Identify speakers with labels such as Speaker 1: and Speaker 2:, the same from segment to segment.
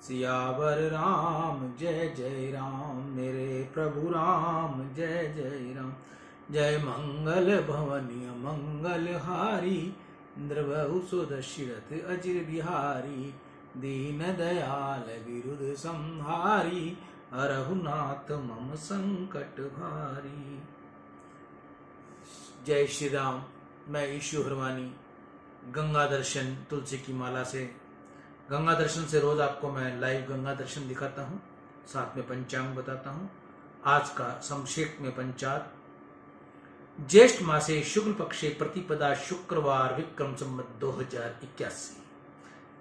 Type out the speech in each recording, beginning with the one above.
Speaker 1: सियावर राम जय जय राम, मेरे प्रभु राम जय जय राम। जय मंगल भवनीय मंगल हारी, द्रवहु सुदशरथ अजिर बिहारी। दीन दयाल विरुद्ध संहारी, हरहु नाथ मम संकट भारी। जय श्री राम। मैं ईशु हरवानी गंगा दर्शन तुलसी की माला से गंगा दर्शन से रोज आपको मैं लाइव गंगा दर्शन दिखाता हूँ, साथ में पंचांग बताता हूँ। आज का संक्षेप में पंचांग, ज्येष्ठ मासे शुक्ल पक्षे प्रतिपदा शुक्रवार विक्रम संवत 2081,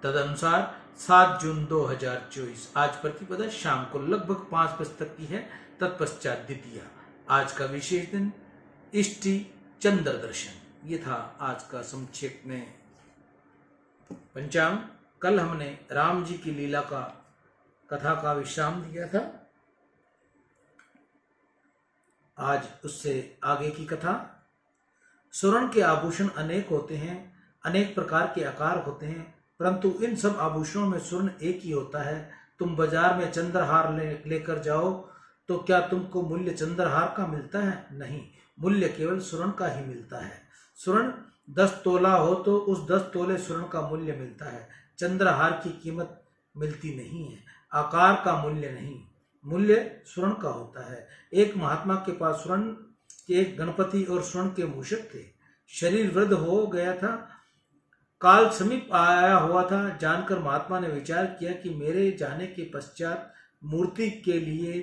Speaker 1: तदनुसार 7 जून 2024। आज प्रतिपदा शाम को लगभग 5 बजे तक की है, तत्पश्चात द्वितीया। आज का विशेष दिन इष्टि चंद्र दर्शन। ये था आज का संक्षेप में पंचांग। कल हमने राम जी की लीला का कथा का विश्राम दिया था। आज उससे आगे की कथा। स्वर्ण के आभूषण अनेक होते हैं, अनेक प्रकार के आकार होते हैं, परंतु इन सब आभूषणों में स्वर्ण एक ही होता है। तुम बाजार में चंद्रहार लेकर जाओ तो क्या तुमको मूल्य चंद्रहार का मिलता है? नहीं, मूल्य केवल स्वर्ण का ही मिलता है। स्वर्ण 10 तोला हो तो उस 10 तोले स्वर्ण का मूल्य मिलता है। चंद्रहार की कीमत मिलती नहीं है, आकार का मूल्य नहीं, मूल्य स्वर्ण का होता है। एक महात्मा के पास स्वर्ण के एक गणपति और स्वर्ण के मूषक थे। शरीर वृद्ध हो गया था, काल समीप आया हुआ था। जानकर महात्मा ने विचार किया कि मेरे जाने के पश्चात मूर्ति के लिए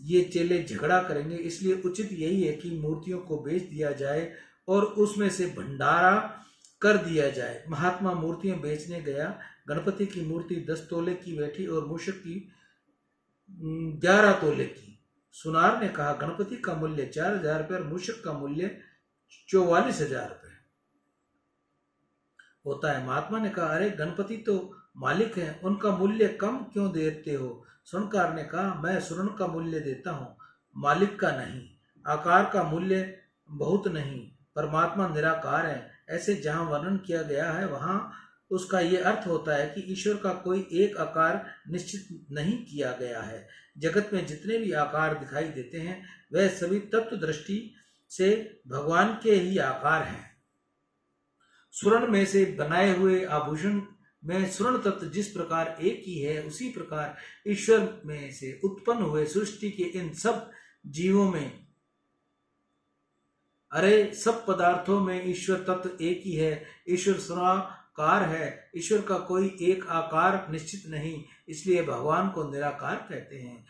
Speaker 1: ये चेले झगड़ा करेंगे, इसलिए उचित यही है कि मूर्तियों को बेच दिया जाए और उसमें से भंडारा कर दिया जाए। महात्मा मूर्तियां बेचने गया। गणपति की मूर्ति 10 तोले की बैठी और मूषक की 11 तोले की। सुनार ने कहा, गणपति का मूल्य 4000 रुपये और मूषक का मूल्य 44,000 रुपये होता है। महात्मा ने कहा, अरे गणपति तो मालिक हैं, उनका मूल्य कम क्यों देते हो? स्वर्णकार ने कहा, मैं स्वर्ण का मूल्य देता हूँ, मालिक का नहीं। आकार का मूल्य बहुत नहीं, परमात्मा निराकार है। ऐसे जहाँ वर्णन किया गया है वहाँ उसका ये अर्थ होता है कि ईश्वर का कोई एक आकार निश्चित नहीं किया गया है। जगत में जितने भी आकार दिखाई देते हैं वह सभी तत्व दृष्टि से भगवान के ही आकार हैं। स्वर्ण में से बनाए हुए आभूषण में स्वर्ण तत्व जिस प्रकार एक ही है, उसी प्रकार ईश्वर में से उत्पन्न हुए सृष्टि के इन सब जीवों में, अरे सब पदार्थों में ईश्वर तत्व एक ही है। ईश्वर साकार है, ईश्वर का कोई एक आकार निश्चित नहीं, इसलिए भगवान को निराकार कहते हैं।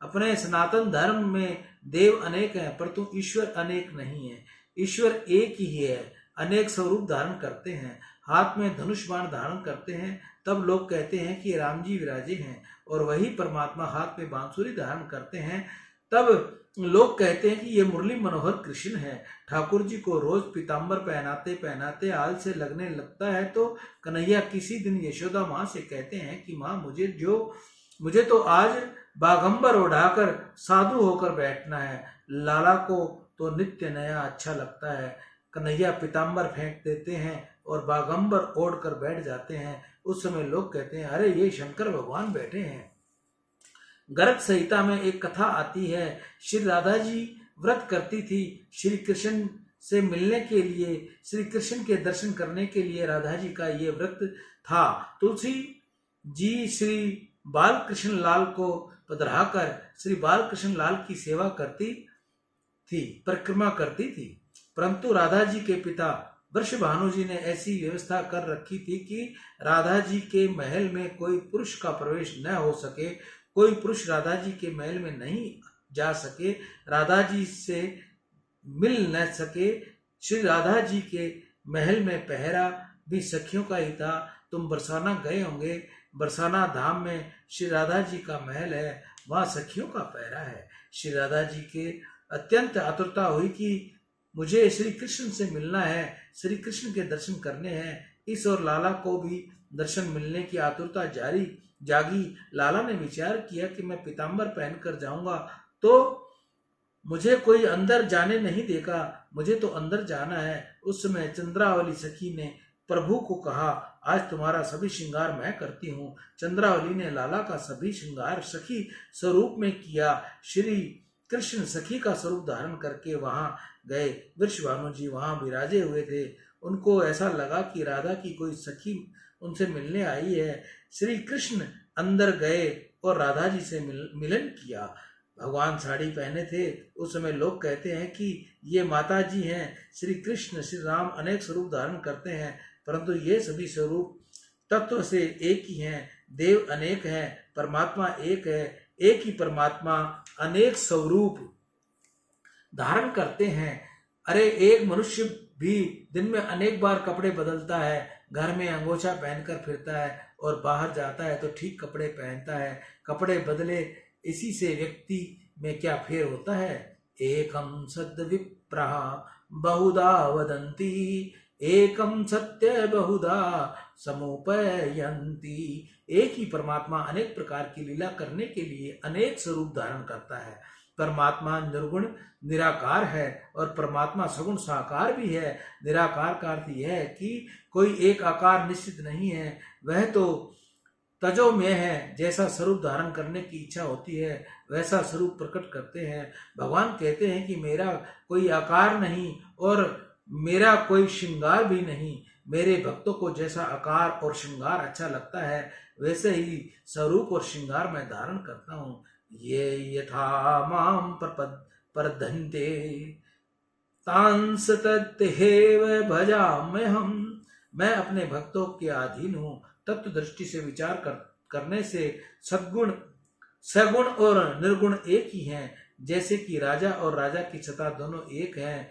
Speaker 1: अपने सनातन धर्म में देव अनेक हैं, परंतु ईश्वर अनेक नहीं है। ईश्वर एक ही है, अनेक स्वरूप धारण करते हैं। हाथ में धनुष बाण धारण करते हैं, तब लोग कहते हैं कि राम जी विराजे हैं, और वही परमात्मा हाथ में बांसुरी धारण करते हैं, तब लोग कहते हैं कि ये मुरली मनोहर कृष्ण है। ठाकुर जी को रोज पीताम्बर पहनाते पहनाते आल से लगने लगता है तो कन्हैया किसी दिन यशोदा माँ से कहते हैं कि माँ मुझे तो आज बागंबर उड़ाकर साधु होकर बैठना है। लाला को तो नित्य नया अच्छा लगता है। कन्हैया पीताम्बर फेंक देते हैं और बागंबर ओढ़ कर बैठ जाते हैं। उस समय लोग कहते हैं, अरे ये शंकर भगवान बैठे हैं। गर्ग संहिता में एक कथा आती है, श्री राधा जी व्रत करती थी श्री कृष्ण से मिलने के लिए, श्री कृष्ण के दर्शन करने के लिए राधा जी का ये व्रत था। तुलसी जी श्री बाल कृष्ण लाल को पधराकर श्री बाल कृष्ण लाल की सेवा करती थी, परिक्रमा करती थी, परंतु राधा जी के पिता वृषभानु जी ने ऐसी व्यवस्था कर रखी थी कि राधा जी के महल में कोई पुरुष का प्रवेश न हो सके, कोई पुरुष राधा जी के महल में नहीं जा सके, राधा जी से मिल न सके। श्री राधा जी के महल में पहरा भी सखियों का ही था। तुम बरसाना गए होंगे, बरसाना धाम में श्री राधा जी का महल है, वहाँ सखियों का पहरा है। श्री राधा जी के अत्यंत आतुरता हुई कि मुझे श्री कृष्ण से मिलना है, श्री कृष्ण के दर्शन करने हैं। इस और लाला को भी दर्शन मिलने की आतुरता जागी। लाला ने विचार किया कि मैं पीताम्बर पहनकर जाऊंगा तो मुझे कोई अंदर जाने नहीं देगा, मुझे तो अंदर जाना है। उस समय चंद्रावली सखी ने प्रभु को कहा, आज तुम्हारा सभी श्रृंगार मैं करती हूँ। चंद्रावली ने लाला का सभी श्रृंगार सखी स्वरूप में किया। श्री कृष्ण सखी का स्वरूप धारण करके वहां गए। वृषभानु जी वहां विराजे हुए थे। उनको ऐसा लगा कि राधा की कोई सखी उनसे मिलने आई है। श्री कृष्ण अंदर गए और राधा जी से मिलन किया। भगवान साड़ी पहने थे। उस समय लोग कहते हैं कि ये माता जी हैं। श्री कृष्ण श्री राम अनेक स्वरूप धारण करते हैं, परंतु ये सभी स्वरूप तत्व से एक ही हैं। देव अनेक हैं, परमात्मा एक है। एक ही परमात्मा अनेक स्वरूप धारण करते हैं। अरे एक मनुष्य भी दिन में अनेक बार कपड़े बदलता है। घर में अंगोछा पहनकर फिरता है और बाहर जाता है तो ठीक कपड़े पहनता है। कपड़े बदले, इसी से व्यक्ति में क्या फेर होता है। एकम सद् विप्रः बहुधा वदन्ति, एकम सत्य बहुधा समुपयन्ति। एक ही परमात्मा अनेक प्रकार की लीला करने के लिए अनेक स्वरूप धारण करता है। परमात्मा निर्गुण निराकार है और परमात्मा सगुण साकार भी है। निराकार का अर्थ यह है कि कोई एक आकार निश्चित नहीं है, वह तो तजोमय है। जैसा स्वरूप धारण करने की इच्छा होती है वैसा स्वरूप प्रकट करते हैं। भगवान कहते हैं कि मेरा कोई आकार नहीं और मेरा कोई श्रृंगार भी नहीं। मेरे भक्तों को जैसा आकार और श्रृंगार अच्छा लगता है वैसे ही स्वरूप और श्रृंगार मैं धारण करता हूँ। ये यथा माम प्रपद्यन्ते तांस तत्तेव भजाम्यहम्। मैं अपने भक्तों के अधीन हूँ। तत्व दृष्टि से विचार करने से सगुण और निर्गुण एक ही हैं। जैसे कि राजा और राजा की सत्ता दोनों एक हैं।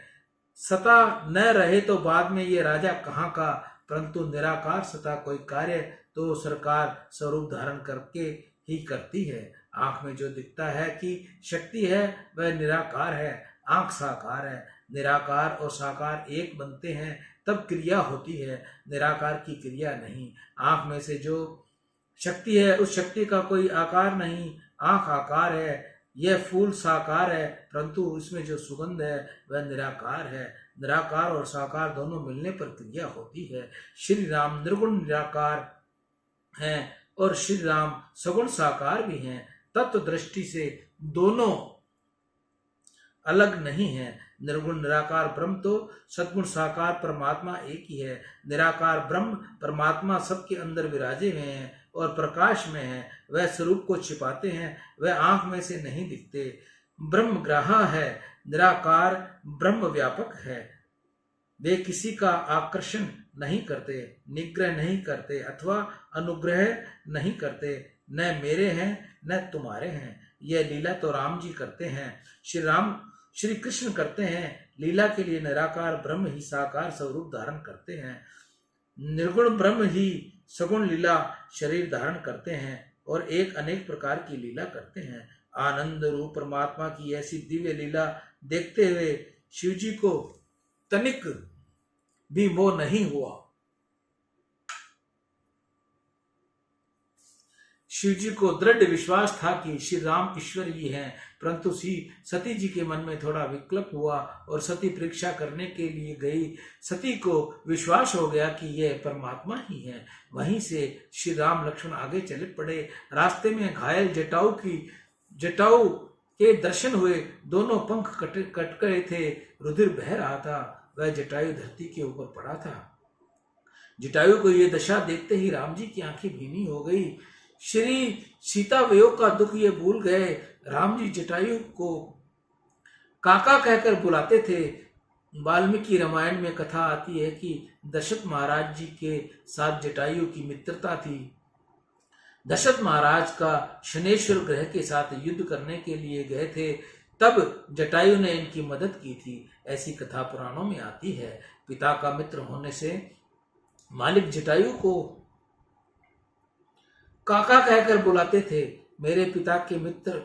Speaker 1: सत्ता न रहे तो बाद में ये राजा कहाँ का, परंतु निराकार सत्ता कोई कार्य तो सरकार स्वरूप धारण करके ही करती है। आंख में जो दिखता है कि शक्ति है वह निराकार है। आंख साकार है। निराकार और साकार एक बनते हैं तब क्रिया होती है, निराकार की क्रिया नहीं। आंख में से जो शक्ति है उस शक्ति का कोई आकार नहीं। आंख आकार है, यह फूल साकार है, परंतु इसमें जो सुगंध है वह निराकार है। निराकार और साकार दोनों मिलने पर क्रिया होती है। श्री राम निर्गुण निराकार हैं और श्री राम सगुण साकार भी हैं। तत्व दृष्टि से दोनों अलग नहीं है। निर्गुण निराकार ब्रह्म तो सद्गुण साकार परमात्मा एक ही है। निराकार ब्रह्म परमात्मा सबके अंदर विराजे हुए हैं और प्रकाश में है। वह स्वरूप को छिपाते हैं, वह आंख में से नहीं दिखते। ब्रह्म ग्राह्य है, निराकार ब्रह्म व्यापक है। वे किसी का आकर्षण नहीं करते, निग्रह नहीं करते अथवा अनुग्रह नहीं करते। न मेरे हैं न तुम्हारे हैं। यह लीला तो राम जी करते हैं। श्री कृष्ण करते हैं। लीला के लिए निराकार ब्रह्म ही साकार स्वरूप धारण करते हैं। निर्गुण ब्रह्म ही सगुण लीला शरीर धारण करते हैं और एक अनेक प्रकार की लीला करते हैं। आनंद रूप परमात्मा की ऐसी दिव्य लीला देखते हुए शिव जी को तनिक भी मोह नहीं हुआ। शिव जी को दृढ़ विश्वास था कि श्री राम ईश्वर ही हैं, परंतु सती जी के मन में थोड़ा विकल्प हुआ और सती परीक्षा करने के लिए गई। सती को विश्वास हो गया कि यह परमात्मा ही है। वहीं से श्री राम लक्ष्मण आगे चले पड़े। रास्ते में घायल जटाऊ के दर्शन हुए। दोनों पंख कट गए थे, रुधिर बह रहा था। वह जटायु धरती के ऊपर पड़ा था। जटायु को यह दशा देखते ही राम जी की आंखें भीनी हो गई। श्री सीता वियोग का दुख ये भूल गए। राम जी जटायु को काका कहकर बुलाते थे। वाल्मीकि रामायण में कथा आती है कि दशरथ महाराज जी के साथ जटायु की मित्रता थी। दशरथ महाराज का शनेश्वर ग्रह के साथ युद्ध करने के लिए गए थे, तब जटायु ने इनकी मदद की थी। ऐसी कथा पुराणों में आती है। पिता का मित्र होने से मालिक जटायु को काका कहकर बुलाते थे। मेरे पिता के मित्र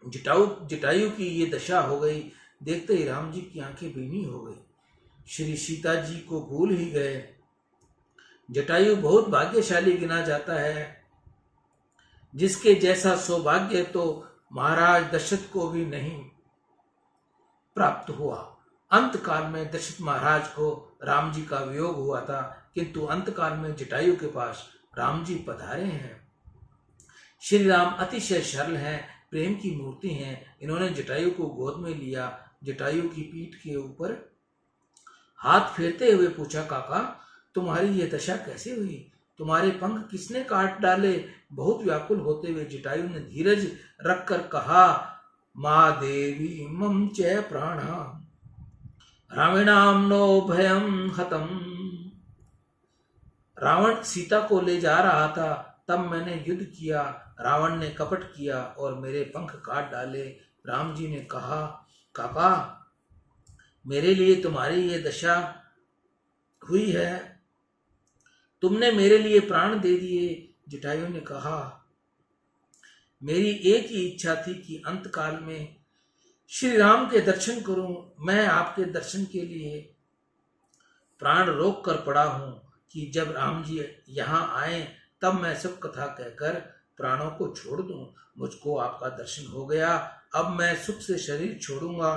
Speaker 1: जटायु की ये दशा हो गई। देखते ही राम जी की आंखें भीनी हो गई। श्री सीता जी को भूल ही गए। जटायु बहुत भाग्यशाली गिना जाता है। जिसके जैसा सौभाग्य तो महाराज दशरथ को भी नहीं प्राप्त हुआ। अंत काल में दशरथ महाराज को राम जी का वियोग हुआ था। किंतु अंतकाल में जटायु के पास राम जी पधारे हैं। श्री राम अतिशय सरल हैं, प्रेम की मूर्ति हैं। इन्होंने जटायु को गोद में लिया, जटायु की पीठ के ऊपर हाथ फेरते हुए पूछा, काका तुम्हारी ये दशा कैसे हुई? तुम्हारे पंख किसने काट डाले? बहुत व्याकुल होते हुए जटायु ने धीरज रखकर कहा, माँ देवी मम च प्राणा रावणाम नो भयम हतम। रावण सीता को ले जा रहा था, तब मैंने युद्ध किया। रावण ने कपट किया और मेरे पंख काट डाले। राम जी ने कहा, काका मेरे लिए तुम्हारी ये दशा हुई है, तुमने मेरे लिए प्राण दे दिए। जटायु ने कहा, मेरी एक ही इच्छा थी कि अंतकाल में श्री राम के दर्शन करूं। मैं आपके दर्शन के लिए प्राण रोक कर पड़ा हूं कि जब राम जी यहाँ आए तब मैं सब कथा कहकर प्राणों को छोड़ दूं। मुझको आपका दर्शन हो गया, अब मैं सुख से शरीर छोड़ूंगा।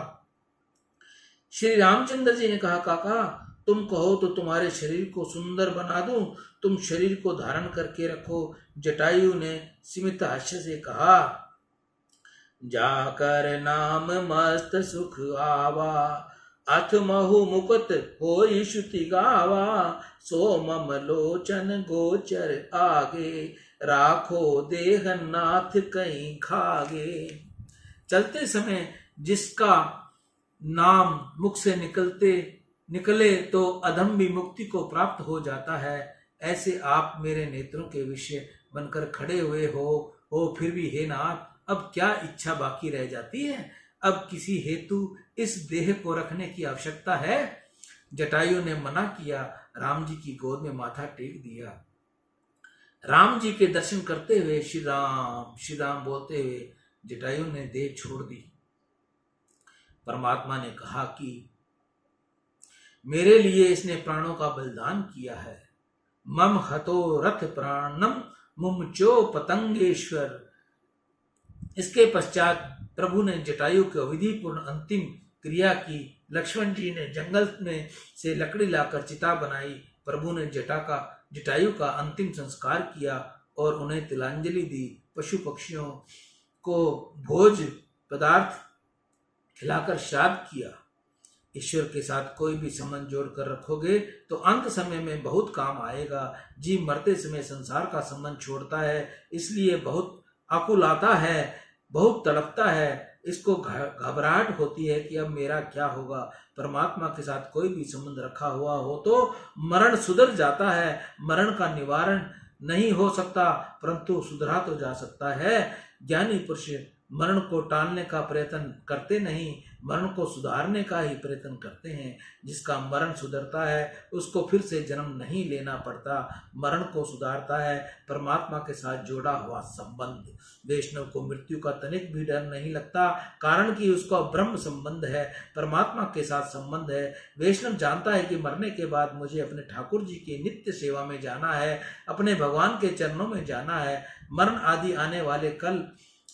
Speaker 1: श्री रामचंद्र जी ने कहा, काका तुम कहो तो तुम्हारे शरीर को सुंदर बना दूं, तुम शरीर को धारण करके रखो। जटायु ने सीमित हास्य से कहा, जाकर नाम मस्त सुख आवा, अथ महु मुकुत होई श्रुति गावा, सो मम लोचन गोचर आगे, राखो देह नाथ कहीं खागे। चलते समय जिसका नाम मुख से निकले तो अधम भी मुक्ति को प्राप्त हो जाता है। ऐसे आप मेरे नेत्रों के विषय बनकर खड़े हुए हो फिर भी हे नाथ, अब क्या इच्छा बाकी रह जाती है? अब किसी हेतु इस देह को रखने की आवश्यकता है? जटायु ने मना किया, राम जी की गोद में माथा टेक दिया। राम जी के दर्शन करते हुए श्री राम बोलते हुए जटायु ने देह छोड़ दी। परमात्मा ने कहा कि मेरे लिए इसने प्राणों का बलिदान किया है। मम हतो रथ प्राणम मुमचो पतंगेश्वर। इसके पश्चात प्रभु ने जटायु की विधिपूर्ण अंतिम क्रिया की। लक्ष्मण जी ने जंगल में से लकड़ी लाकर चिता बनाई। प्रभु ने जटायु का अंतिम संस्कार किया और उन्हें तिलांजलि दी। पशु पक्षियों को भोज पदार्थ खिलाकर श्राद्ध किया। ईश्वर के साथ कोई भी संबंध जोड़कर रखोगे तो अंत समय में बहुत काम आएगा। जीव मरते समय संसार का संबंध छोड़ता है, इसलिए बहुत आकुल आता है, बहुत तड़पता है। इसको घबराहट होती है कि अब मेरा क्या होगा। परमात्मा के साथ कोई भी संबंध रखा हुआ हो तो मरण सुधर जाता है। मरण का निवारण नहीं हो सकता परंतु सुधरा तो जा सकता है। ज्ञानी पुरुष मरण को टालने का प्रयत्न करते नहीं, मरण को सुधारने का ही प्रयत्न करते हैं। जिसका मरण सुधरता है उसको फिर से जन्म नहीं लेना पड़ता। मरण को सुधारता है परमात्मा के साथ जोड़ा हुआ संबंध। वैष्णव को मृत्यु का तनिक भी डर नहीं लगता, कारण कि उसका ब्रह्म संबंध है, परमात्मा के साथ संबंध है। वैष्णव जानता है कि मरने के बाद मुझे अपने ठाकुर जी की नित्य सेवा में जाना है, अपने भगवान के चरणों में जाना है। मरण आदि आने वाले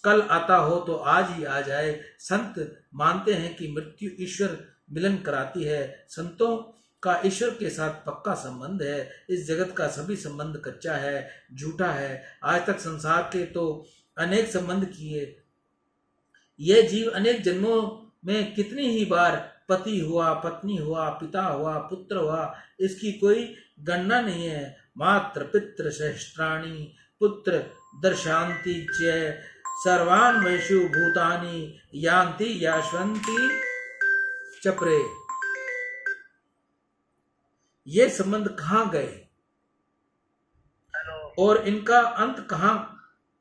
Speaker 1: कल आता हो तो आज ही आ जाए। संत मानते हैं कि मृत्यु ईश्वर मिलन कराती है। संतों का ईश्वर के साथ पक्का संबंध है। इस जगत का सभी संबंध कच्चा है, झूठा है। आज तक संसार के तो अनेक संबंध किए। यह जीव अनेक जन्मों में कितनी ही बार पति हुआ, पत्नी हुआ, पिता हुआ, पुत्र हुआ, इसकी कोई गणना नहीं है। मात्र पितृ सहस्त्राणि पुत्र दर्शांति च सर्वान्वेषु भूतानि यान्ति याश्वन्ति चपरे। ये संबंध कहाँ गए और इनका अंत कहाँ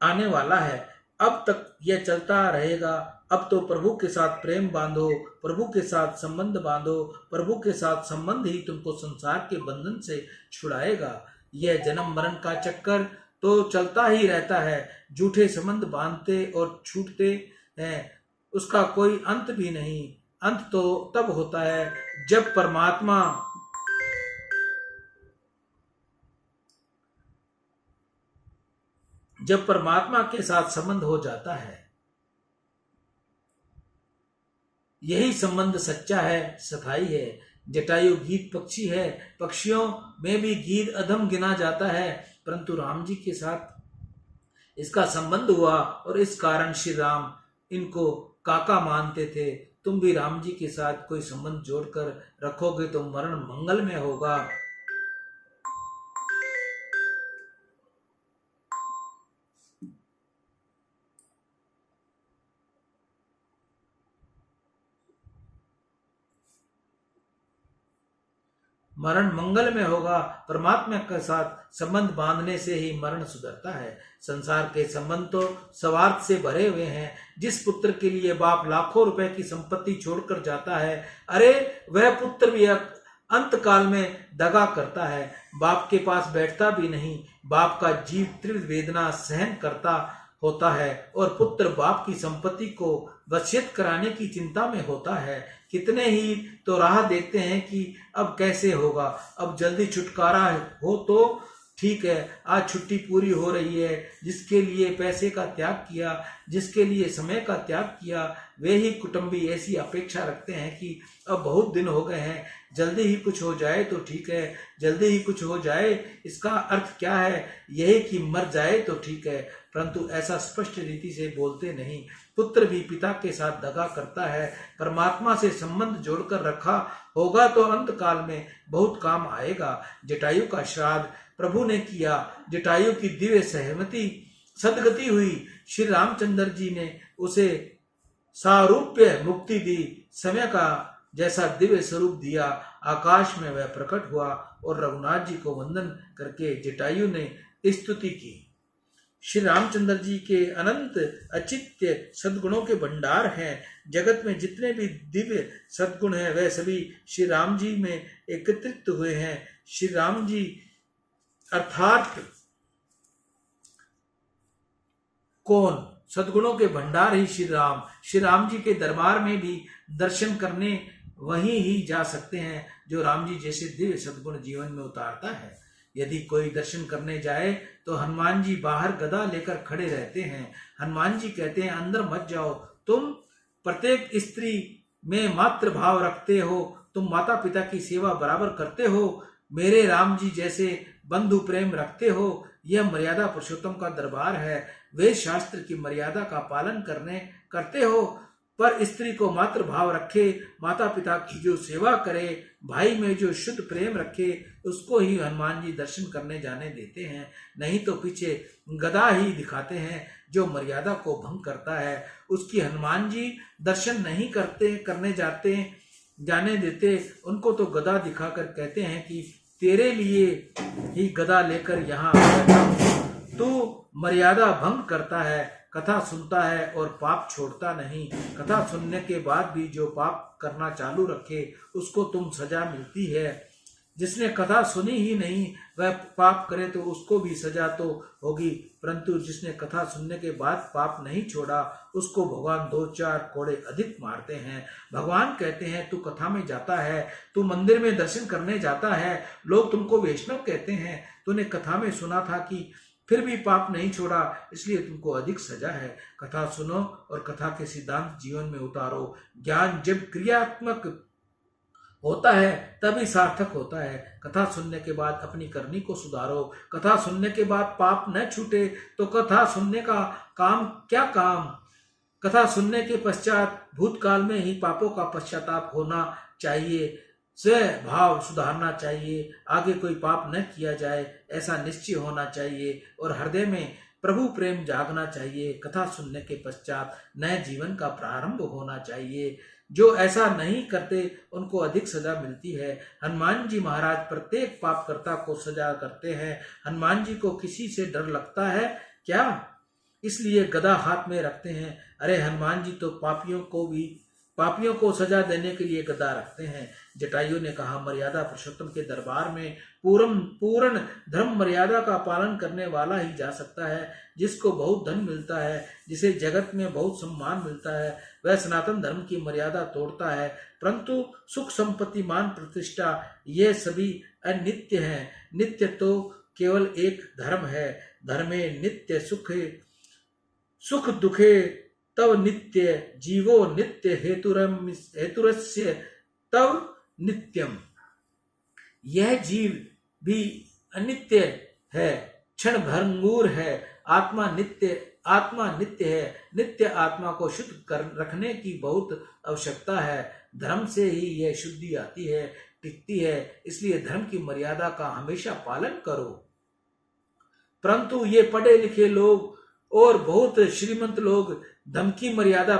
Speaker 1: आने वाला है? अब तक यह चलता रहेगा। अब तो प्रभु के साथ प्रेम बांधो, प्रभु के साथ संबंध बांधो। प्रभु के साथ संबंध ही तुमको संसार के बंधन से छुड़ाएगा। यह जन्म मरण का चक्कर तो चलता ही रहता है। झूठे संबंध बांधते और छूटते हैं, उसका कोई अंत भी नहीं। अंत तो तब होता है जब परमात्मा के साथ संबंध हो जाता है। यही संबंध सच्चा है, सफाई है। जटायु गीत पक्षी है, पक्षियों में भी गीत अधम गिना जाता है, परंतु राम जी के साथ इसका संबंध हुआ और इस कारण श्री राम इनको काका मानते थे। तुम भी राम जी के साथ कोई संबंध जोड़कर रखोगे तो मरण मंगल में होगा। मरण मंगल में होगा। परमात्मा के साथ संबंध बांधने से ही मरण सुधरता है। संसार के संबंध तो स्वार्थ से भरे हुए हैं। जिस पुत्र के लिए बाप लाखों रुपए की संपत्ति छोड़कर जाता है, अरे वह पुत्र भी अंत काल में दगा करता है। बाप के पास बैठता भी नहीं। बाप का जीव तीव्र वेदना सहन करता होता है और पुत्र बाप की संपत्ति को वसीयत कराने की चिंता में होता है। कितने ही तो राह देखते हैं कि अब कैसे होगा, अब जल्दी छुटकारा हो तो ठीक है। आज छुट्टी पूरी हो रही है। जिसके लिए पैसे का त्याग किया, जिसके लिए समय का त्याग किया, वे ही कुटुंबी ऐसी अपेक्षा रखते हैं कि अब बहुत दिन हो गए हैं, जल्दी ही कुछ हो जाए तो ठीक है, जल्दी ही कुछ हो जाए। इसका अर्थ क्या है? यही कि मर जाए तो ठीक है, परंतु ऐसा स्पष्ट रीति से बोलते नहीं। पुत्र भी पिता के साथ दगा करता है। परमात्मा से संबंध जोड़कर रखा होगा तो अंत काल में बहुत काम आएगा। जटायु का श्राद्ध प्रभु ने किया। जटायु की दिव्य सहमति सदगति हुई। श्री रामचंद्र जी ने उसे सारूप्य मुक्ति दी। समय का जैसा दिव्य स्वरूप दिया। आकाश में वह प्रकट हुआ और रघुनाथ जी को वंदन करके जटायु ने स्तुति की। श्री रामचंद्र जी के अनंत अचित्य सद्गुणों के भंडार हैं। जगत में जितने भी दिव्य सद्गुण हैं वह सभी श्री राम जी में एकत्रित हुए हैं। श्री राम जी अर्थात कौन? सद्गुणों के भंडार ही श्री राम। श्री राम जी के दरबार में भी दर्शन करने वहीं ही जा सकते हैं जो राम जी जैसे दिव्य सद्गुण जीवन में उतारता है। यदि कोई दर्शन करने जाए तो हनुमान जी बाहर गदा लेकर खड़े रहते हैं। हनुमान जी कहते हैं अंदर मत जाओ, तुम प्रत्येक स्त्री में मातृ भाव रखते हो, तुम माता पिता की सेवा बराबर करते हो, मेरे राम जी जैसे बंधु प्रेम रखते हो। यह मर्यादा पुरुषोत्तम का दरबार है। वेद शास्त्र की मर्यादा का पालन करते हो, पर स्त्री को मातृ भाव रखे, माता पिता की जो सेवा करे, भाई में जो शुद्ध प्रेम रखे, उसको ही हनुमान जी दर्शन करने जाने देते हैं। नहीं तो पीछे गदा ही दिखाते हैं जो मर्यादा को भंग करता है। उसकी हनुमान जी दर्शन नहीं करने जाने देते। उनको तो गदा दिखाकर कहते हैं कि तेरे लिए ही गदा लेकर यहाँ बैठा हूं। तू मर्यादा भंग करता है, कथा सुनता है और पाप छोड़ता नहीं। कथा सुनने के बाद भी जो पाप करना चालू रखे उसको तुम सजा मिलती है। जिसने कथा सुनी ही नहीं वह पाप करे तो उसको भी सजा तो होगी, परंतु जिसने कथा सुनने के बाद पाप नहीं छोड़ा उसको भगवान 2-4 कोड़े अधिक मारते हैं। भगवान कहते हैं तू कथा में जाता है, तू मंदिर में दर्शन करने जाता है, लोग तुमको वैष्णव कहते हैं, तूने कथा में सुना था कि फिर भी पाप नहीं छोड़ा, इसलिए तुमको अधिक सजा है। कथा सुनो और कथा के सिद्धांत जीवन में उतारो। ज्ञान जब क्रियात्मक होता है तभी सार्थक होता है। कथा सुनने के बाद अपनी करनी को सुधारो। कथा सुनने के बाद पाप न छूटे तो कथा सुनने का काम क्या काम? कथा सुनने के पश्चात भूतकाल में ही पापों का पश्चाताप होना चाहिए, स्वयं भाव सुधारना चाहिए, आगे कोई पाप न किया जाए ऐसा निश्चय होना चाहिए और हृदय में प्रभु प्रेम जागना चाहिए। कथा सुनने के पश्चात नए जीवन का प्रारंभ होना चाहिए। जो ऐसा नहीं करते उनको अधिक सजा मिलती है। हनुमान जी महाराज प्रत्येक पापकर्ता को सजा करते हैं। हनुमान जी को किसी से डर लगता है क्या? इसलिए गदा हाथ में रखते हैं। अरे हनुमान जी तो पापियों को सजा देने के लिए गदा रखते हैं। जटायु ने कहा मर्यादा पुरुषोत्तम के दरबार में पूर्ण धर्म मर्यादा का पालन करने वाला ही जा सकता है। जिसको बहुत धन मिलता है, जिसे जगत में बहुत सम्मान मिलता है, वह सनातन धर्म की मर्यादा तोड़ता है। परंतु सुख संपत्ति मान प्रतिष्ठा ये सभी अनित्य हैं। नित्य तो केवल एक धर्म है। धर्मे नित्य सुख दुखे तव नित्य जीवो नित्य हेतुरस्य तव नित्यम। यह जीव भी अनित्य है, क्षण भंगुर है। आत्मा नित्य है। नित्य आत्मा को शुद्ध कर रखने की बहुत आवश्यकता है। धर्म से ही यह शुद्धि आती है, टिकती है। इसलिए धर्म की मर्यादा का हमेशा पालन करो। परंतु ये पढ़े लिखे लोग और बहुत श्रीमंत लोग धर्म की मर्यादा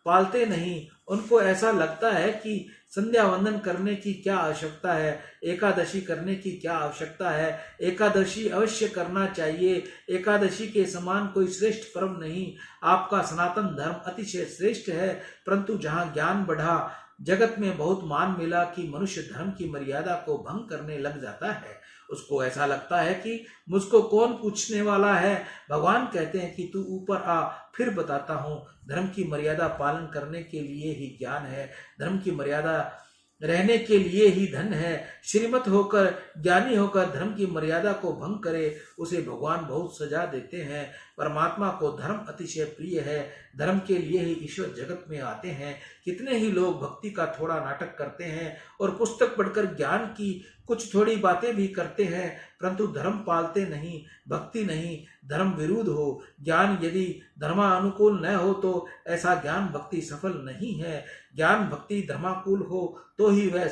Speaker 1: पालते नहीं। उनको ऐसा लगता है कि संध्या वंदन करने की क्या आवश्यकता है, एकादशी करने की क्या आवश्यकता है। एकादशी अवश्य करना चाहिए। एकादशी के समान कोई श्रेष्ठ पर्व नहीं। आपका सनातन धर्म अतिशय श्रेष्ठ है। परंतु जहाँ ज्ञान बढ़ा, जगत में बहुत मान मिला कि मनुष्य धर्म की मर्यादा को भंग करने लग जाता है। उसको ऐसा लगता है कि मुझको कौन पूछने वाला है। भगवान कहते हैं कि तू ऊपर आ, फिर बताता हूँ। धर्म की मर्यादा पालन करने के लिए ही ज्ञान है। धर्म की मर्यादा रहने के लिए ही धन है। श्रीमत होकर, ज्ञानी होकर धर्म की मर्यादा को भंग करे, उसे भगवान बहुत सजा देते हैं। परमात्मा को धर्म अतिशय प्रिय है। धर्म के लिए ही ईश्वर जगत में आते हैं। कितने ही लोग भक्ति का थोड़ा नाटक करते हैं और पुस्तक पढ़कर ज्ञान की कुछ थोड़ी बातें भी करते हैं, परंतु धर्म पालते नहीं, भक्ति नहीं। धर्म विरुद्ध हो, ज्ञान यदि धर्मानुकूल न हो तो ऐसा ज्ञान भक्ति सफल नहीं है। ज्ञान भक्ति धर्मानुकूल हो तो ही वह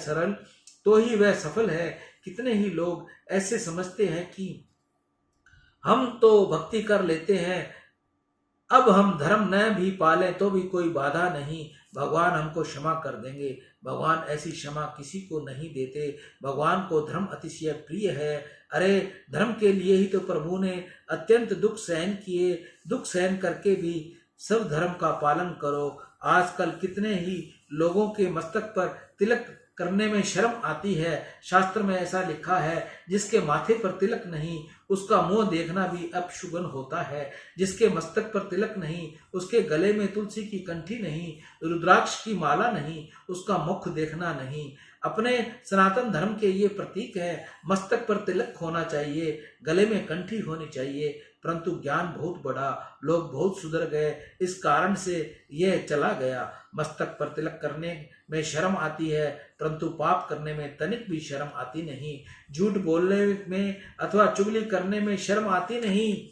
Speaker 1: सफल है। कितने ही लोग ऐसे समझते हैं कि हम तो भक्ति कर लेते हैं, अब हम धर्म न भी पालें तो भी कोई बाधा नहीं, भगवान हमको क्षमा कर देंगे। भगवान ऐसी क्षमा किसी को नहीं देते। भगवान को धर्म अतिशय प्रिय है। अरे धर्म के लिए ही तो प्रभु ने अत्यंत दुख सहन किए। दुख सहन करके भी सब धर्म का पालन करो। आजकल कितने ही लोगों के मस्तक पर तिलक करने में शर्म आती है। शास्त्र में ऐसा लिखा है, जिसके माथे पर तिलक नहीं, उसका मुंह देखना भी अपशुगन होता है। जिसके मस्तक पर तिलक नहीं, उसके गले में तुलसी की कंठी नहीं, रुद्राक्ष की माला नहीं, उसका मुख देखना नहीं। अपने सनातन धर्म के ये प्रतीक है। मस्तक पर तिलक होना चाहिए, गले में कंठी होनी चाहिए। परंतु ज्ञान बहुत बढ़ा, लोग बहुत सुधर गए, इस कारण से यह चला गया। मस्तक पर तिलक करने में शर्म आती है, परंतु पाप करने में तनिक भी शर्म आती नहीं। झूठ बोलने में अथवा चुगली करने में शर्म आती नहीं।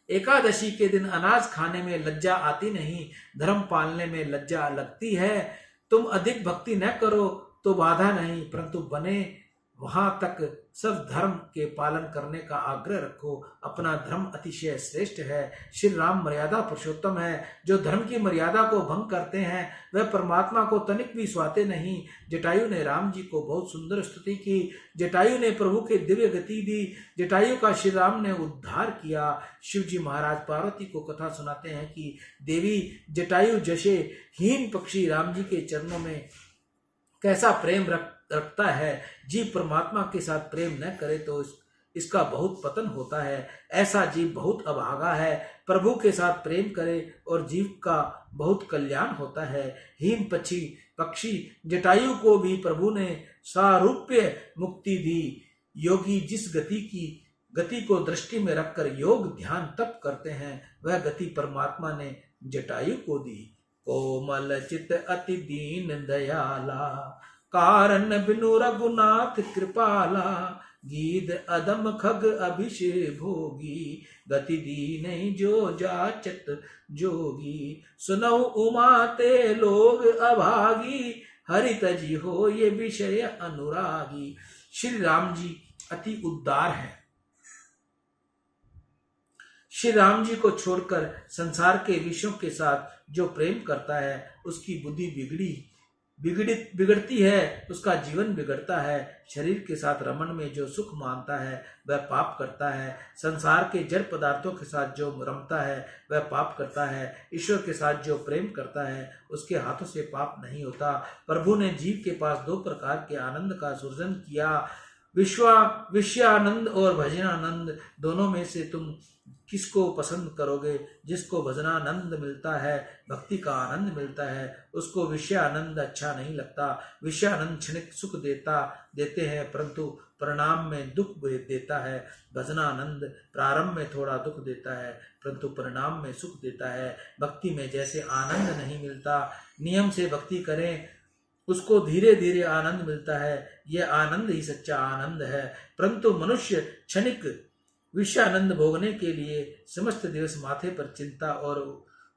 Speaker 1: एकादशी के दिन अनाज खाने में लज्जा आती नहीं। धर्म पालने में लज्जा लगती है। तुम अधिक भक्ति न करो तो बाधा नहीं, परंतु बने वहां तक सब धर्म के पालन करने का आग्रह रखो। अपना धर्म अतिशय श्रेष्ठ है। श्री राम मर्यादा पुरुषोत्तम है। जो धर्म की मर्यादा को भंग करते हैं वह परमात्मा को तनिक भी स्वाते नहीं। जटायु ने राम जी को बहुत सुंदर स्तुति की। जटायु ने प्रभु के दिव्य गति दी। जटायु का श्री राम ने उद्धार किया। शिव जी महाराज पार्वती को कथा सुनाते हैं कि देवी जटायु जैसे हीन पक्षी राम जी के चरणों में कैसा प्रेम रखता है। जीव परमात्मा के साथ प्रेम न करे तो इसका बहुत पतन होता है। ऐसा जीव बहुत अभागा है। प्रभु के साथ प्रेम करे और जीव का बहुत कल्याण होता है। हीन पक्षी जटायु को भी प्रभु ने सारूप्य मुक्ति दी। योगी जिस गति को दृष्टि में रखकर योग ध्यान तप करते हैं, वह गति परमात्मा ने जटायु को दी। कोमल चित अति दीन दयाला, कारण बिनु रघुनाथ कृपाला। गीध अदम खग अभिषे भोगी, गति दीन जो जाचत जोगी। सुनऊ उमाते लोग अभागी, हरि तजी हो ये विषय अनुरागी। श्री राम जी अति उदार है। श्री राम जी को छोड़कर संसार के विषयों के साथ जो प्रेम करता है, उसकी बुद्धि बिगड़ती है, उसका जीवन बिगड़ता है। शरीर के साथ रमन में जो सुख मानता है वह पाप करता है। संसार के जड़ पदार्थों के साथ जो रमता है वह पाप करता है। ईश्वर के साथ जो प्रेम करता है उसके हाथों से पाप नहीं होता। प्रभु ने जीव के पास दो प्रकार के आनंद का सृजन किया, विषयानंद और भजनानंद। दोनों में से तुम किसको पसंद करोगे? जिसको भजनानंद मिलता है, भक्ति का आनंद मिलता है, उसको विषयानंद अच्छा नहीं लगता। विषयानंद क्षणिक सुख देते हैं, परंतु परिणाम में दुख देता है। भजनानंद प्रारंभ में थोड़ा दुख देता है, परंतु परिणाम में सुख देता है। भक्ति में जैसे आनंद नहीं मिलता, नियम से भक्ति करें उसको धीरे धीरे आनंद मिलता है। यह आनंद ही सच्चा आनंद है। परंतु मनुष्य क्षणिक विषयानंद भोगने के लिए समस्त दिवस माथे पर चिंता और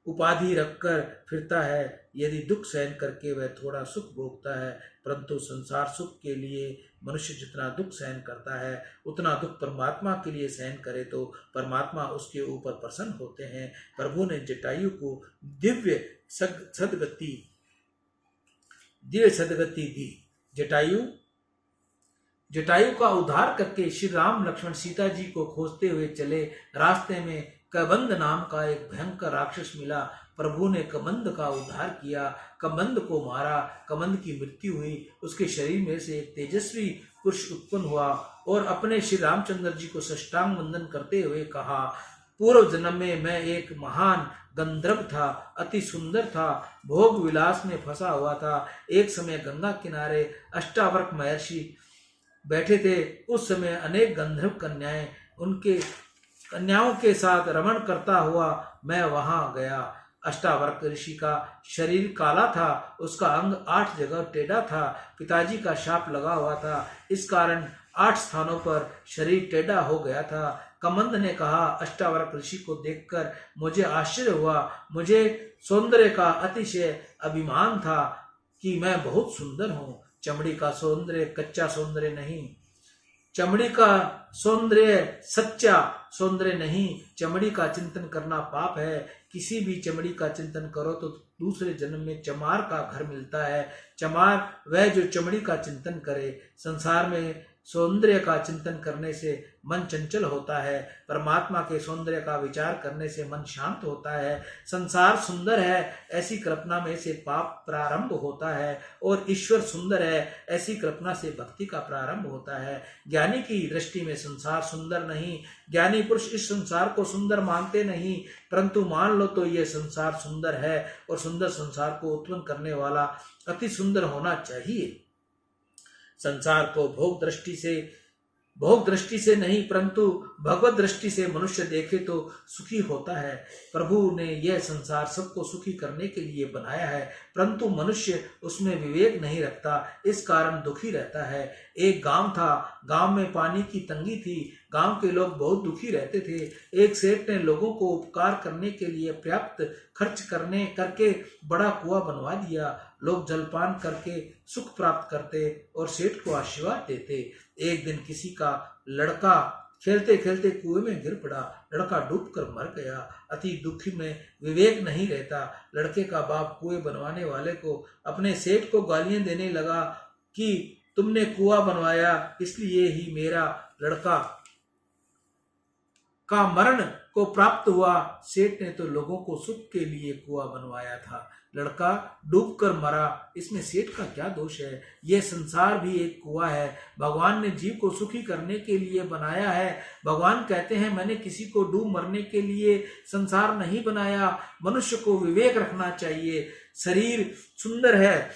Speaker 1: उपाधि रखकर फिरता है। यदि दुख सहन करके वह थोड़ा सुख भोगता है, परंतु संसार सुख के लिए मनुष्य जितना दुख सहन करता है उतना दुख परमात्मा के लिए सहन करे तो परमात्मा उसके ऊपर प्रसन्न होते हैं। प्रभु ने जटायु को दिव्य सदगति दी। जटायु का उद्धार करके श्री राम लक्ष्मण सीता जी को खोजते हुए चले। रास्ते में कबंध नाम का एक भयंकर राक्षस मिला। प्रभु ने कबंध का उद्धार किया, कबंध को मारा, कबंध की मृत्यु हुई। उसके शरीर में से एक तेजस्वी पुरुष उत्पन्न हुआ और अपने श्री रामचंद्र जी को साष्टांग वंदन करते हुए कहा, पूर्व जन्म में मैं एक महान गंधर्व था, अति सुंदर था, भोग विलास में फंसा हुआ था। एक समय गंगा किनारे अष्टावक्र महर्षि बैठे थे। उस समय अनेक गंधर्व कन्याएं उनके कन्याओं के साथ रमण करता हुआ मैं वहां गया। अष्टावक्र ऋषि का शरीर काला था, उसका अंग 8 जगह टेढ़ा था। पिताजी का शाप लगा हुआ था, इस कारण 8 स्थानों पर शरीर टेढ़ा हो गया था। कमंद ने कहा, अष्टावक्र ऋषि को देखकर मुझे आश्चर्य हुआ। मुझे सौंदर्य का अतिशय अभिमान था कि मैं बहुत सुंदर हूँ। चमड़ी का सौंदर्य कच्चा सौंदर्य नहीं, चमड़ी का सौंदर्य सच्चा सौंदर्य नहीं। चमड़ी का चिंतन करना पाप है। किसी भी चमड़ी का चिंतन करो तो दूसरे जन्म में चमार का घर मिलता है। चमार वह जो चमड़ी का चिंतन करे। संसार में सौंदर्य का चिंतन करने से मन चंचल होता है, परमात्मा के सौंदर्य का विचार करने से मन शांत होता है। संसार सुंदर है ऐसी कल्पना में से पाप प्रारंभ होता है और ईश्वर सुंदर है ऐसी कल्पना से भक्ति का प्रारंभ होता है। ज्ञानी की दृष्टि में संसार सुंदर नहीं, ज्ञानी पुरुष इस संसार को सुंदर मानते नहीं, परंतु मान लो तो यह संसार सुंदर है और सुंदर संसार को उत्पन्न करने वाला अति सुंदर होना चाहिए। संसार को भोग दृष्टि से नहीं परंतु भगवत दृष्टि से मनुष्य देखे तो सुखी होता है। प्रभु ने यह संसार सबको सुखी करने के लिए बनाया है, परंतु मनुष्य उसमें विवेक नहीं रखता, इस कारण दुखी रहता है। एक गांव था, गांव में पानी की तंगी थी, गांव के लोग बहुत दुखी रहते थे। एक सेठ ने लोगों को उपकार करने के लिए पर्याप्त खर्च करके बड़ा कुआं बनवा दिया। लोग जलपान करके सुख प्राप्त करते और सेठ को आशीर्वाद देते। एक दिन किसी का लड़का खेलते खेलते कुएं में गिर पड़ा। लड़का डूबकर मर गया। अति दुखी में विवेक नहीं रहता। लड़के का बाप कुएं बनवाने वाले को अपने सेठ को गालियां देने लगा कि तुमने कुआं बनवाया इसलिए ही मेरा लड़का का मरण को प्राप्त हुआ। सेठ ने तो लोगों को सुख के लिए कुआं बनवाया था, लड़का डूबकर मरा, इसमें सेठ का क्या दोष है। यह संसार भी एक कुआं है। भगवान ने जीव को सुखी करने के लिए बनाया है। भगवान कहते हैं मैंने किसी को डूब मरने के लिए संसार नहीं बनाया। मनुष्य को विवेक रखना चाहिए। शरीर सुंदर है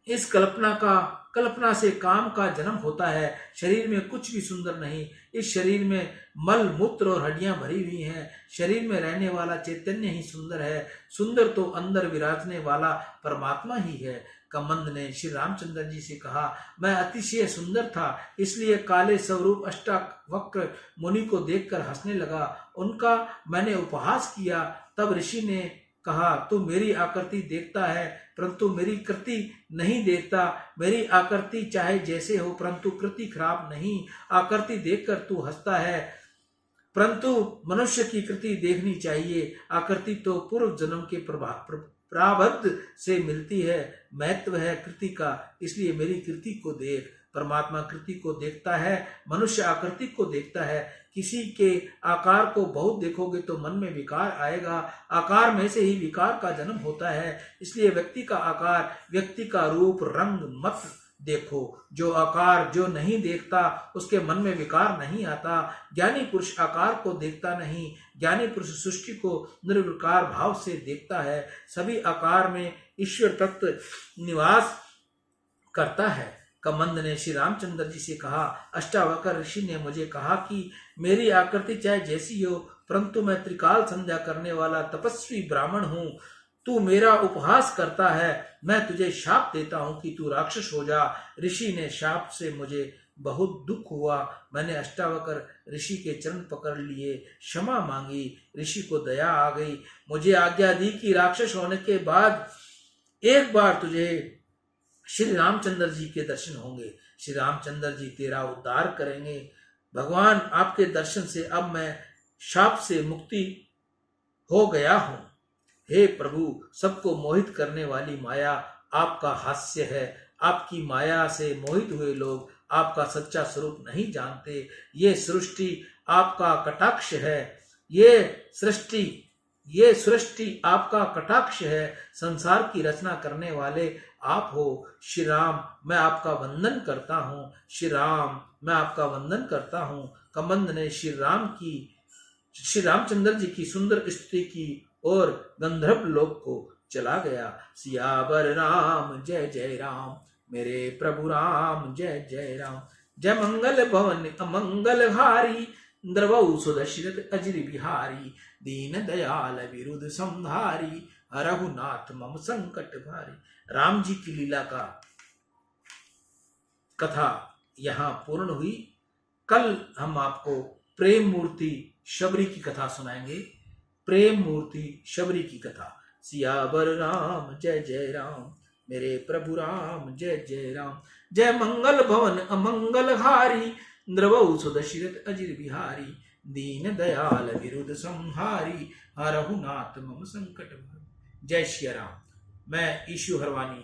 Speaker 1: इस कल्पना से काम का जन्म होता है। शरीर में कुछ भी सुंदर नहीं। इस शरीर में मल मूत्र और हड्डियां भरी हुई हैं। शरीर में रहने वाला चैतन्य ही सुंदर है। सुंदर तो अंदर विराजने वाला परमात्मा ही है। कमंद ने श्री रामचंद्र जी से कहा, मैं अतिशय सुंदर था इसलिए काले स्वरूप अष्टावक्र मुनि को देखकर हंसने लगा। उनका मैंने उपहास किया। तब ऋषि ने कहा, तू मेरी आकृति देखता है परंतु मेरी कृति नहीं देखता। मेरी आकृति चाहे जैसे हो परंतु कृति खराब नहीं। आकृति देखकर तू हंसता है परंतु मनुष्य की कृति देखनी चाहिए। आकृति तो पूर्व जन्म के प्रारब्ध से मिलती है। महत्व है कृति का, इसलिए मेरी कृति को देख। परमात्मा कृति को देखता है, मनुष्य आकृति को देखता है। किसी के आकार को बहुत देखोगे तो मन में विकार आएगा। आकार में से ही विकार का जन्म होता है। इसलिए व्यक्ति का आकार, व्यक्ति का रूप रंग मत देखो। जो आकार जो नहीं देखता उसके मन में विकार नहीं आता। ज्ञानी पुरुष आकार को देखता नहीं, ज्ञानी पुरुष सृष्टि को निर्विकार भाव से देखता है। सभी आकार में ईश्वर तत्व निवास करता है। कमंद ने श्री रामचंद्र जी से कहा, अष्टावक्र ऋषि ने मुझे कहा कि मेरी आकृति चाहे जैसी हो परंतु मैं त्रिकाल संध्या करने वाला तपस्वी ब्राह्मण हूँ। तू मेरा उपहास करता है, मैं तुझे शाप देता हूं कि तू राक्षस हो जा। ऋषि ने शाप से मुझे बहुत दुख हुआ। मैंने अष्टावक्र ऋषि के चरण पकड़ लिए, क्षमा मांगी। ऋषि को दया आ गई, मुझे आज्ञा दी कि राक्षस होने के बाद एक बार तुझे श्री रामचंद्र जी के दर्शन होंगे। श्री रामचंद्र जी तेरा उद्धार करेंगे। भगवान आपके दर्शन से अब मैं शाप से मुक्ति हो गया हूं। हे प्रभु, सबको मोहित करने वाली माया आपका हास्य है। आपकी माया से मोहित हुए लोग आपका सच्चा स्वरूप नहीं जानते। ये सृष्टि आपका कटाक्ष है। ये सृष्टि आपका कटाक्ष है। संसार की रचना करने वाले आप हो। श्री राम, मैं आपका वंदन करता हूँ। श्री राम, मैं आपका वंदन करता हूँ। कमंद ने श्री रामचंद्र जी की सुंदर स्तुति की और गंधर्व लोक को चला गया। सियावर राम जय जय राम, मेरे प्रभु राम जय जय राम। जय मंगल भवन अमंगल हारी, द्रवौ सुदशरथ अजिर बिहारी। दीन दयाल विरुद्ध संहारी, रघुनाथ मम संकट भारी। राम जी की लीला का कथा यहाँ पूर्ण हुई। कल हम आपको प्रेम मूर्ति शबरी की कथा सुनाएंगे। प्रेम मूर्ति शबरी की कथा। सियावर राम जय जय राम, मेरे प्रभु राम जय जय राम। जय मंगल भवन अमंगल हारी, द्रवौ सुदशरथ अजिर बिहारी। दीन दयाल विरुद्ध संहारी, रघुनाथ मम संकट भारी। जय श्री राम। मैं ईशु हरवानी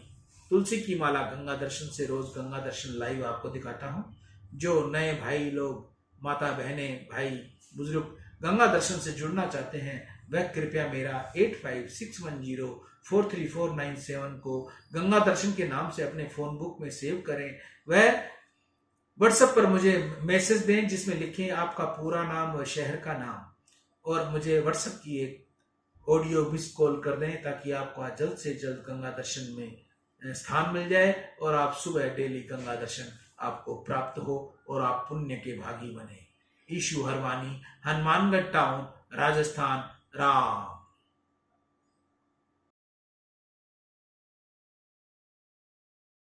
Speaker 1: तुलसी की माला गंगा दर्शन से रोज गंगा दर्शन लाइव आपको दिखाता हूँ। जो नए भाई लोग, माता बहनें, भाई बुजुर्ग गंगा दर्शन से जुड़ना चाहते हैं, वह कृपया मेरा 8561043497 को गंगा दर्शन के नाम से अपने फोन बुक में सेव करें। वह व्हाट्सएप पर मुझे मैसेज दें जिसमें लिखें आपका पूरा नाम व शहर का नाम, और मुझे व्हाट्सएप की एक ऑडियो मिस कॉल कर दें ताकि आपको जल्द से जल्द गंगा दर्शन में स्थान मिल जाए और आप सुबह डेली गंगा दर्शन आपको प्राप्त हो और आप पुण्य के भागी बने। ईशु हरवानी, हनुमानगढ़ टाउन, राजस्थान। राम।